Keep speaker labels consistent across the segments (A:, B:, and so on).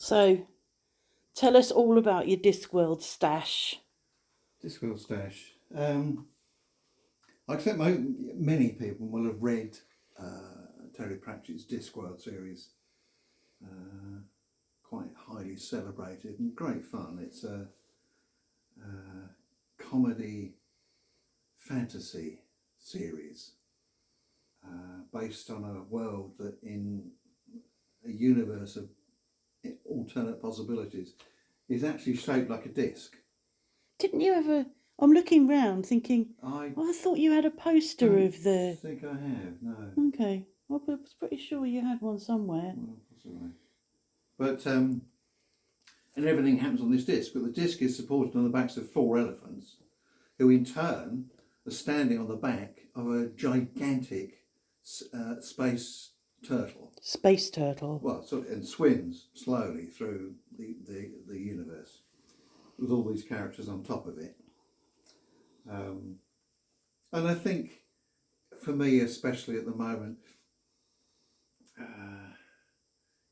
A: So, tell us all about your Discworld stash.
B: Discworld stash. I expect many people will have read Terry Pratchett's Discworld series. Quite highly celebrated and great fun. It's a comedy fantasy series based on a world that, in a universe of alternate possibilities, is actually shaped like a disc.
A: Didn't you ever? I'm looking round thinking,
B: I
A: thought you had a poster of the.
B: I think I have, no.
A: Okay, I was pretty sure you had one somewhere.
B: Well, possibly. But, and everything happens on this disc, but the disc is supported on the backs of 4 elephants, who in turn are standing on the back of a gigantic space turtle.
A: Space turtle.
B: Well, and swims slowly through the universe with all these characters on top of it. And I think, for me, especially at the moment,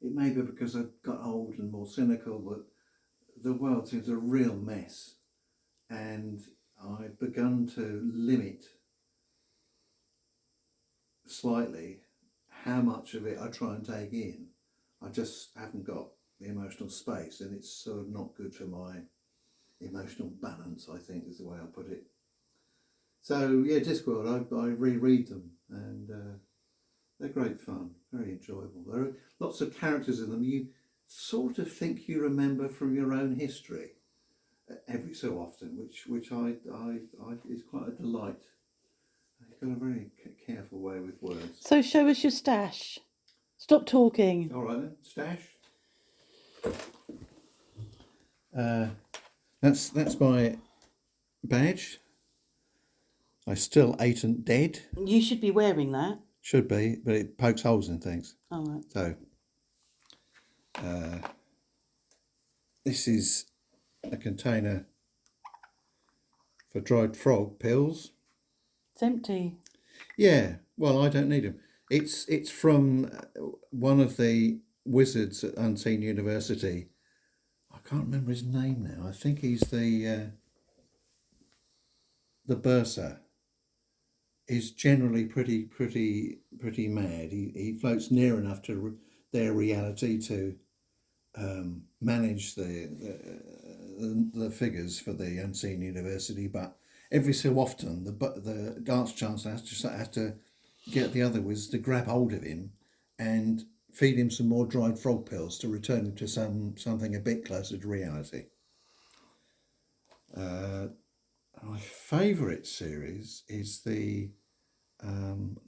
B: it may be because I've got old and more cynical, but the world seems a real mess, and I've begun to limit slightly how much of it I try and take in. I just haven't got the emotional space, and it's sort of not good for my emotional balance, I think is the way I put it. So yeah, Discworld, I reread them, and they're great fun, very enjoyable. There are lots of characters in them you sort of think you remember from your own history every so often, which I is quite a delight. You've got a very careful way with words.
A: So show us your stash. Stop talking.
B: All right then, stash. That's my badge. I still ain't dead.
A: You should be wearing that.
B: Should be, but it pokes holes in things.
A: All right.
B: So, this is a container for dried frog pills.
A: It's empty.
B: Yeah, well, I don't need them. It's from one of the wizards at Unseen University. I can't remember his name now. I think he's the bursar. Is generally pretty mad. He floats near enough to their reality to manage the figures for the Unseen University, but every so often the dance chancellor has to get the other wizards to grab hold of him and feed him some more dried frog pills to return him to something a bit closer to reality. My favourite series is the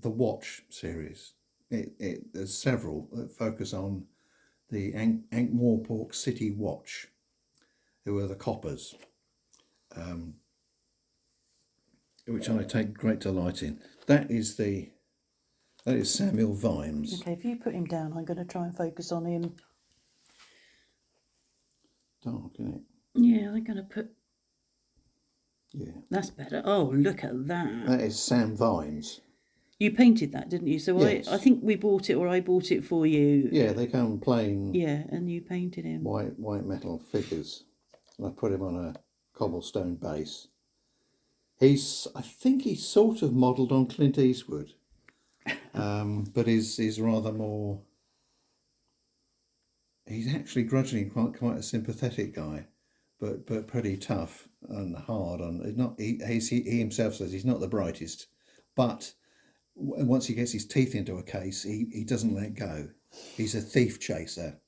B: Watch series. There's several that focus on the Ankh-Morpork City Watch, who are the coppers, which I take great delight in. That is Samuel Vimes.
A: Okay, if you put him down, I'm going to try and focus on him.
B: Dark, isn't it?
A: Yeah, I'm going to put...
B: Yeah.
A: That's better. Oh, look at that.
B: That is Sam Vimes.
A: You painted that, didn't you? So yes. I think we bought it, or I bought it for you.
B: Yeah, they come plain.
A: Yeah, and you painted him.
B: White metal figures. And I put him on a cobblestone base. I think he's sort of modelled on Clint Eastwood, but is rather more. He's actually grudgingly quite a sympathetic guy, but pretty tough and hard on. He himself says he's not the brightest, but once he gets his teeth into a case, he doesn't let go. He's a thief chaser,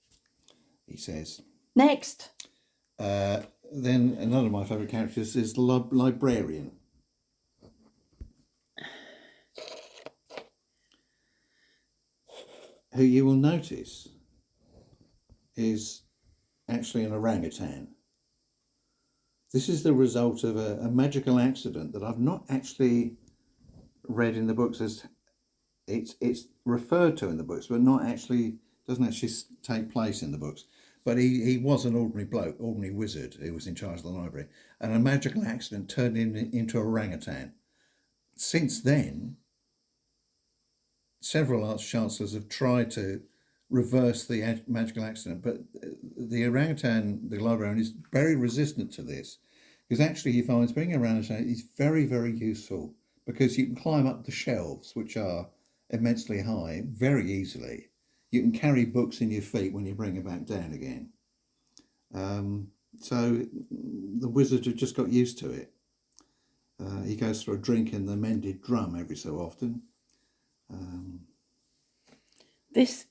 B: he says.
A: Next.
B: Then another of my favourite characters is the librarian. Who you will notice is actually an orangutan. This is the result of a magical accident that I've not actually read in the books. As it's referred to in the books, but doesn't actually take place in the books. But he was an ordinary bloke, ordinary wizard who was in charge of the library, and a magical accident turned him into an orangutan. Since then, several arch chancellors have tried to reverse the magical accident, but the orangutan, the librarian, is very resistant to this, because actually he finds being around is very, very useful, because you can climb up the shelves, which are immensely high, very easily. You can carry books in your feet when you bring them back down again. So the wizard had just got used to it. He goes for a drink in the mended drum every so often.
A: This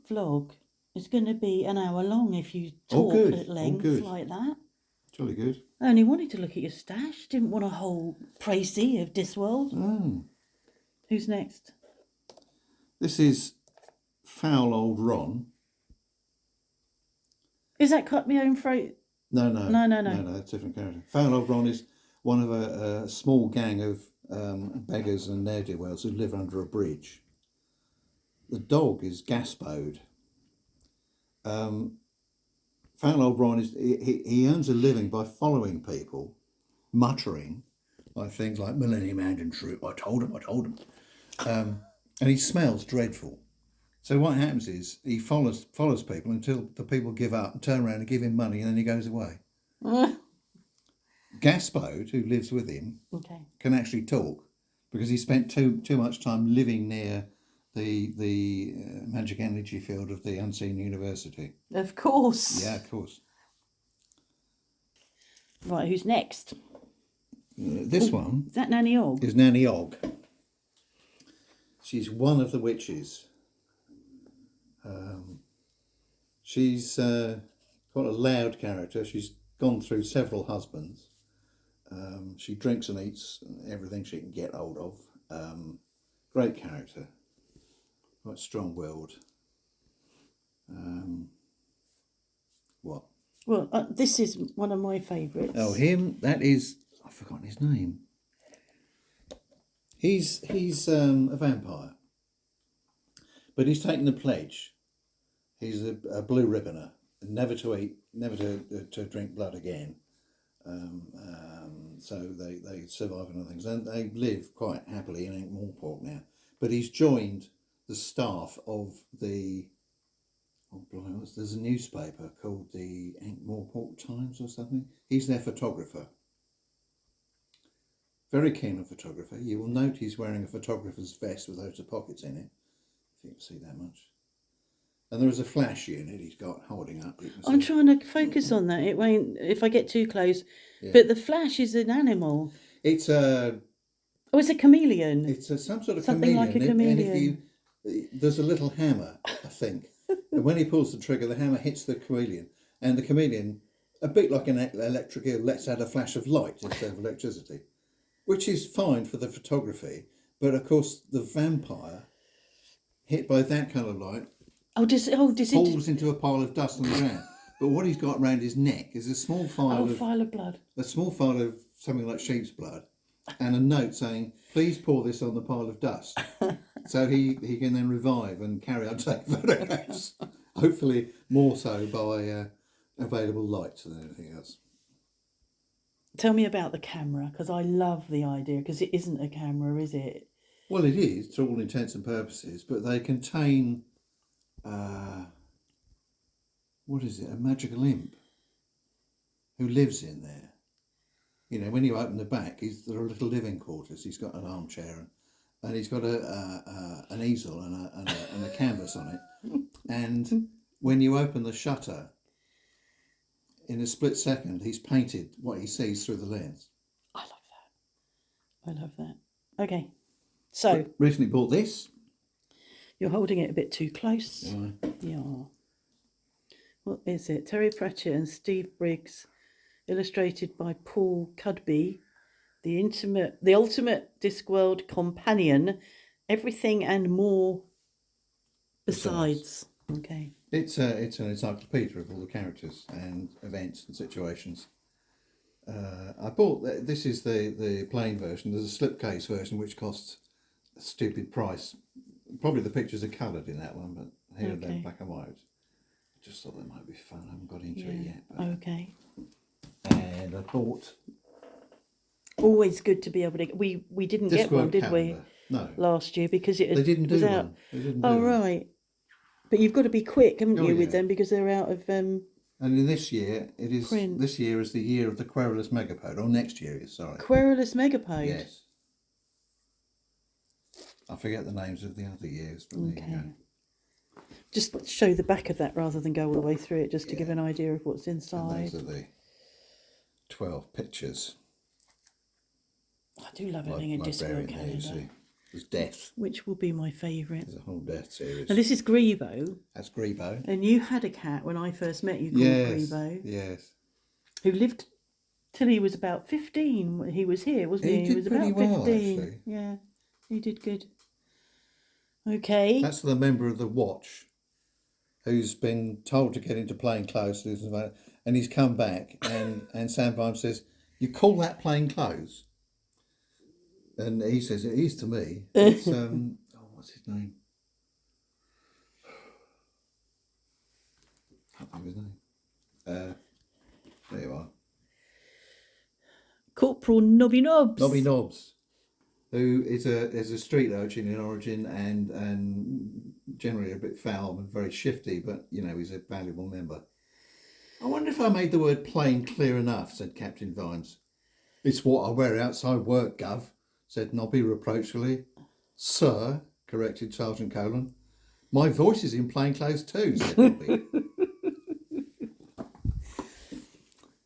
A: vlog is going to be an hour long if you talk at length like that.
B: Jolly good.
A: I only wanted to look at your stash. Didn't want a whole précis of Discworld.
B: Oh.
A: Who's next?
B: This is Foul Old Ron.
A: Is that Cut Me Own Throat?
B: No.
A: No,
B: That's a different character. Foul Old Ron is one of a small gang of beggars and ne'er-do-wells who live under a bridge. The dog is Gaspode. Foul Old Ron he earns a living by following people, muttering like things like Millennium Hand and Troop. I told him. And he smells dreadful. So what happens is he follows people until the people give up and turn around and give him money, and then he goes away. Gaspode, who lives with him, can actually talk, because he spent too much time living near the magic energy field of the Unseen University.
A: Of course.
B: Yeah, of course.
A: Right, who's next?
B: This one
A: is that Nanny Og?
B: Is Nanny Og. She's one of the witches. She's quite a loud character. She's gone through several husbands. She drinks and eats everything she can get hold of. Great character. Quite strong-willed. What?
A: Well, this is one of my favourites.
B: Oh, him? That is... I've forgotten his name. He's a vampire. But he's taken the pledge. He's a blue ribboner. Never to eat, never to drink blood again. So they survive on other things. And they live quite happily in Ankh-Morpork now. But he's joined the staff of the... there's a newspaper called the Ankh-Morpork Times or something. He's their photographer. Very keen on photography. You will note he's wearing a photographer's vest with loads of pockets in it, if you can see that much. And there is a flash unit he's got holding up.
A: I'm trying to focus on that. It won't if I get too close. Yeah. But the flash is an animal.
B: It's a...
A: Oh, it's a chameleon.
B: It's some sort of
A: something
B: chameleon.
A: Like a chameleon.
B: And there's a little hammer, I think. And when he pulls the trigger, the hammer hits the chameleon. And the chameleon, a bit like an electric eel, lets out a flash of light instead of electricity. Which is fine for the photography. But of course, the vampire, hit by that kind of light, falls into a pile of dust on the ground. But what he's got around his neck is a small file
A: of blood.
B: A small file of something like sheep's blood, and a note saying, "Please pour this on the pile of dust." So he can then revive and carry on taking photographs. Hopefully more so by available light than anything else.
A: Tell me about the camera, because I love the idea, because it isn't a camera, is it?
B: Well, it is, to all intents and purposes, but they contain, what is it, a magical imp who lives in there. You know, when you open the back, there are little living quarters. He's got an armchair and he's got an easel and a canvas on it. And when you open the shutter, in a split second, he's painted what he sees through the lens.
A: I love that. Okay, so...
B: Recently bought this.
A: You're holding it a bit too close. Yeah. What is it? Terry Pratchett and Steve Briggs, illustrated by Paul Cudby. The ultimate Discworld companion. Everything and more besides. Okay.
B: It's an encyclopedia of all the characters and events and situations. I bought this is the plain version. There's a slipcase version which costs a stupid price. Probably the pictures are coloured in that one, but here they're black and white. I just thought that might be fun. I haven't got into it yet. But...
A: Okay.
B: And I bought.
A: Always good to be able to. We didn't get one, did we?
B: No.
A: Last year because it
B: they didn't do
A: was
B: one.
A: out.
B: They didn't
A: oh
B: do
A: right. But you've got to be quick, haven't
B: Oh,
A: you, with
B: yeah.
A: them, because they're out of
B: And in this year,
A: print.
B: this year is the year of the querulous megapode. Or next year is, sorry.
A: Querulous megapode.
B: Yes. I forget the names of the other years, but there you go.
A: Just show the back of that rather than go all the way through it, just to give an idea of what's
B: And
A: inside.
B: those are the 12 pictures.
A: I do love having a Discworld calendar.
B: There's Death.
A: Which will be my favourite.
B: There's a whole Death series.
A: And this is Grebo.
B: That's Grebo.
A: And you had a cat when I first met you called Grebo.
B: Yes.
A: Who lived till he was about 15. He was here, wasn't he?
B: He
A: was
B: did
A: about
B: pretty
A: 15.
B: well, actually.
A: Yeah, he did good. Okay.
B: That's the member of the Watch who's been told to get into plain clothes, and he's come back, and Sandbine says, "You call that plain clothes?" And he says, "It is to me." It's what's his name? I can't remember his name. There you are.
A: Corporal Nobby Nobs.
B: Nobby Nobs, who is a street urchin in origin and generally a bit foul and very shifty, but you know, he's a valuable member. I wonder if I made the word plain clear enough, said Captain Vines. It's what I wear outside work, Gov, said Nobby reproachfully. Sir, corrected Sergeant Colon. My voice is in plain clothes too, said Nobby.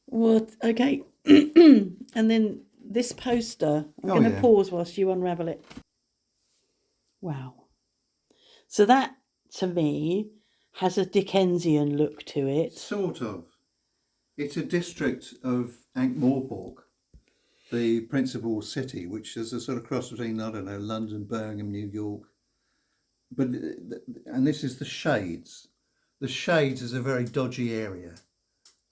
A: What? Okay. And then this poster, I'm going to pause whilst you unravel it. Wow. So that, to me, has a Dickensian look to it.
B: Sort of. It's a district of Ankh-Morpork, the principal city, which is a sort of cross between, I don't know, London, Birmingham, New York. But, and this is the Shades. The Shades is a very dodgy area.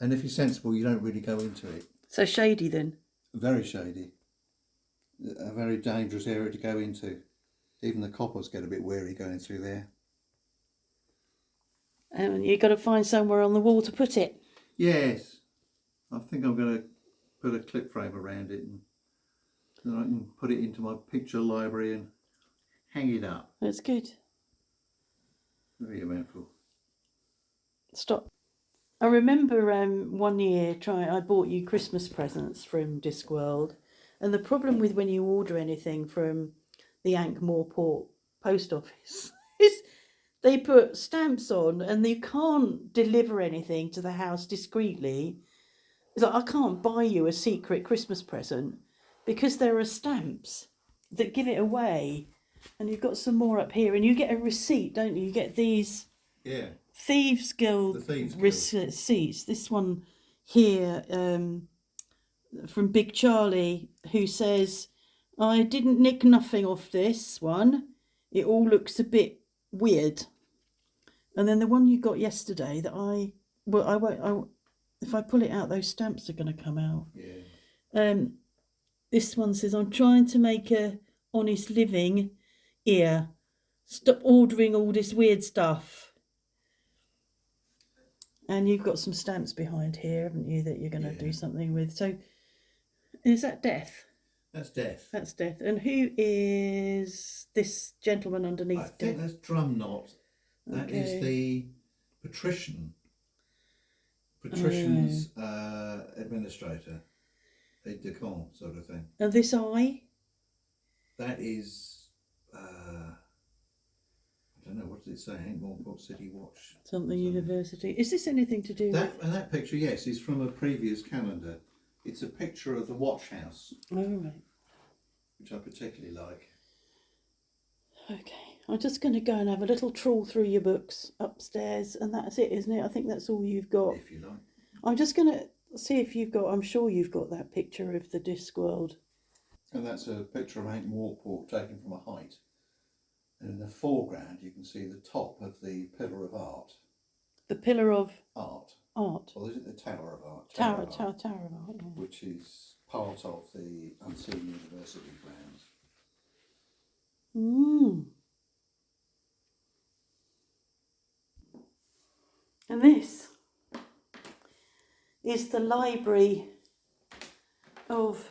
B: And if you're sensible, you don't really go into it.
A: So shady then?
B: Very shady. A very dangerous area to go into. Even the coppers get a bit wary going through there.
A: And you've got to find somewhere on the wall to put it.
B: Yes. I think I'm going to put a clip frame around it and then I can put it into my picture library and hang it up.
A: That's good.
B: Very eventful.
A: Stop. I remember one year I bought you Christmas presents from Discworld, and the problem with when you order anything from the Ankh-Morpork post office is they put stamps on and you can't deliver anything to the house discreetly. It's like, I can't buy you a secret Christmas present because there are stamps that give it away. And you've got some more up here, and you get a receipt, don't you? You get these Thieves Guild receipts. This one here from Big Charlie, who says, I didn't nick nothing off this one. It all looks a bit weird. And then the one you got yesterday that I won't, if I pull it out, those stamps are going to come out.
B: Yeah.
A: This one says, I'm trying to make a honest living here. Stop ordering all this weird stuff. And you've got some stamps behind here, haven't you, that you're going to do something with. So is that Death?
B: That's Death.
A: That's Death. And who is this gentleman underneath
B: I think that's Drumknot. That is the patrician's administrator, aide de camp sort of thing.
A: And this eye?
B: That is, I don't know, what does it say? Ankh-Morpork City Watch.
A: Something University. Is this anything to do
B: with... And that picture, yes, is from a previous calendar. It's a picture of the watch house.
A: Oh, right.
B: Which I particularly like.
A: Okay. I'm just going to go and have a little trawl through your books upstairs, and that's it, isn't it? I think that's all you've got.
B: If you like.
A: I'm just going to see if you've got, I'm sure you've got that picture of the Discworld.
B: And that's a picture of Ankh-Morpork taken from a height. And in the foreground, you can see the top of the Pillar of Art. The Pillar of Art. Art. Or is it the Tower of Art?
A: Tower of Art, yeah.
B: Which is part of the Unseen University grounds.
A: And this is the library of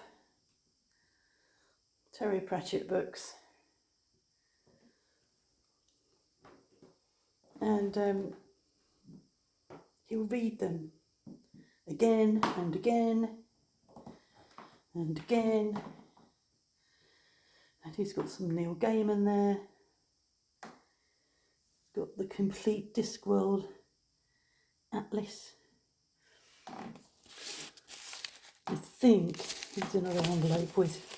A: Terry Pratchett books. and he'll read them again and again and again. And he's got some Neil Gaiman there. He's got the complete Discworld Atlas. I think there's another envelope with